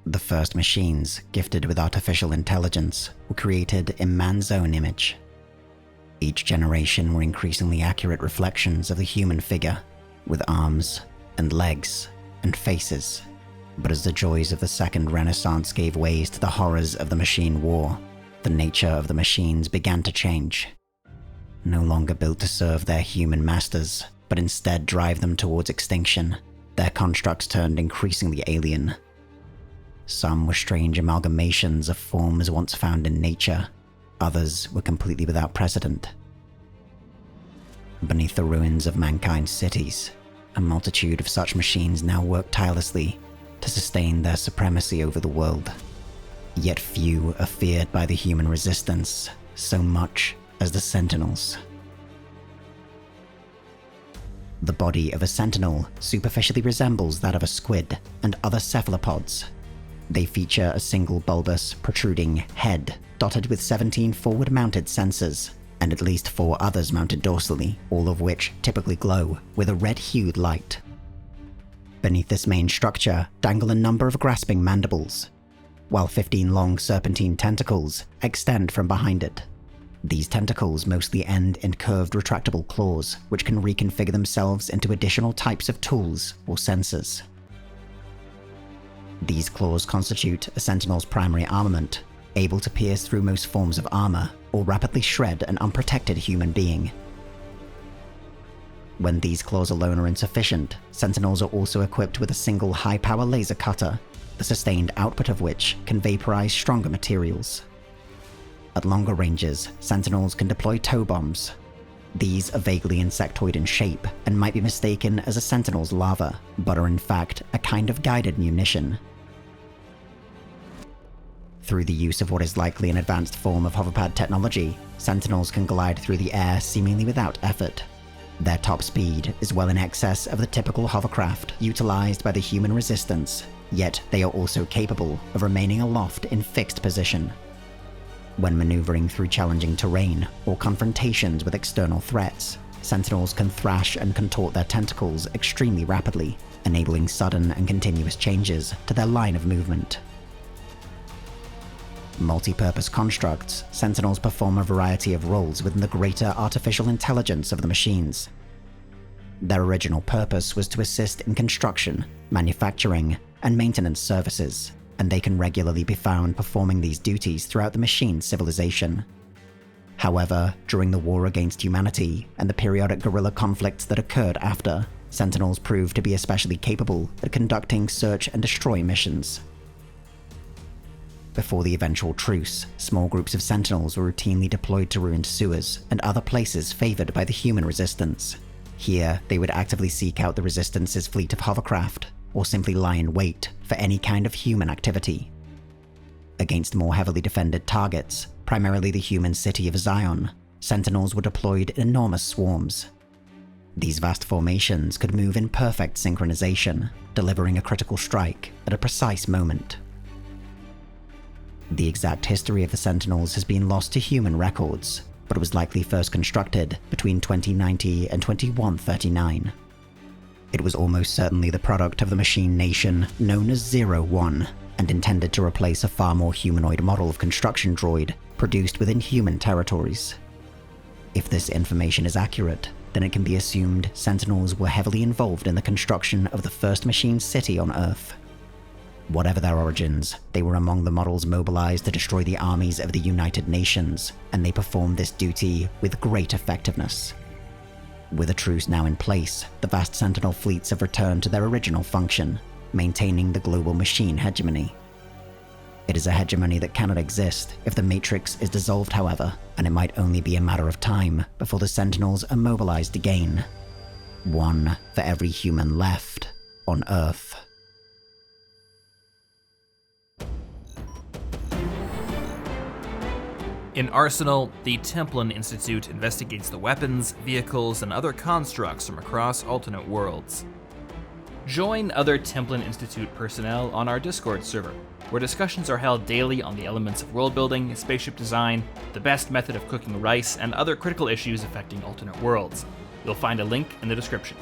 The first machines, gifted with artificial intelligence, were created in man's own image. Each generation were increasingly accurate reflections of the human figure, with arms and legs and faces. But as the joys of the Second Renaissance gave way to the horrors of the machine war, the nature of the machines began to change. No longer built to serve their human masters, but instead drive them towards extinction, their constructs turned increasingly alien. Some were strange amalgamations of forms once found in nature, others were completely without precedent. Beneath the ruins of mankind's cities, a multitude of such machines now work tirelessly to sustain their supremacy over the world. Yet few are feared by the human resistance so much as the Sentinels. The body of a Sentinel superficially resembles that of a squid and other cephalopods. They feature a single bulbous, protruding head dotted with 17 forward-mounted sensors, and at least 4 others mounted dorsally, all of which typically glow with a red-hued light. Beneath this main structure dangle a number of grasping mandibles, while 15 long serpentine tentacles extend from behind it. These tentacles mostly end in curved retractable claws, which can reconfigure themselves into additional types of tools or sensors. These claws constitute a Sentinel's primary armament, able to pierce through most forms of armor or rapidly shred an unprotected human being. When these claws alone are insufficient, Sentinels are also equipped with a single high-power laser cutter, the sustained output of which can vaporize stronger materials. At longer ranges, Sentinels can deploy tow bombs. These are vaguely insectoid in shape and might be mistaken as a Sentinel's larva, but are in fact a kind of guided munition. Through the use of what is likely an advanced form of hoverpad technology, Sentinels can glide through the air seemingly without effort. Their top speed is well in excess of the typical hovercraft utilized by the human resistance, yet they are also capable of remaining aloft in fixed position. When maneuvering through challenging terrain or confrontations with external threats, Sentinels can thrash and contort their tentacles extremely rapidly, enabling sudden and continuous changes to their line of movement. Multi-purpose constructs, Sentinels perform a variety of roles within the greater artificial intelligence of the machines. Their original purpose was to assist in construction, manufacturing, and maintenance services, and they can regularly be found performing these duties throughout the machine's civilization. However, during the war against humanity and the periodic guerrilla conflicts that occurred after, Sentinels proved to be especially capable at conducting search and destroy missions. Before the eventual truce, small groups of Sentinels were routinely deployed to ruined sewers and other places favored by the human resistance. Here, they would actively seek out the Resistance's fleet of hovercraft, or simply lie in wait for any kind of human activity. Against more heavily defended targets, primarily the human city of Zion, Sentinels were deployed in enormous swarms. These vast formations could move in perfect synchronization, delivering a critical strike at a precise moment. The exact history of the Sentinels has been lost to human records, but it was likely first constructed between 2090 and 2139. It was almost certainly the product of the machine nation known as 01, and intended to replace a far more humanoid model of construction droid produced within human territories. If this information is accurate, then it can be assumed Sentinels were heavily involved in the construction of the first machine city on Earth. Whatever their origins, they were among the models mobilized to destroy the armies of the United Nations, and they performed this duty with great effectiveness. With a truce now in place, the vast Sentinel fleets have returned to their original function, maintaining the global machine hegemony. It is a hegemony that cannot exist if the Matrix is dissolved, however, and it might only be a matter of time before the Sentinels are mobilized again. One for every human left on Earth. In Arsenal, the Templin Institute investigates the weapons, vehicles, and other constructs from across alternate worlds. Join other Templin Institute personnel on our Discord server, where discussions are held daily on the elements of world building, spaceship design, the best method of cooking rice, and other critical issues affecting alternate worlds. You'll find a link in the description.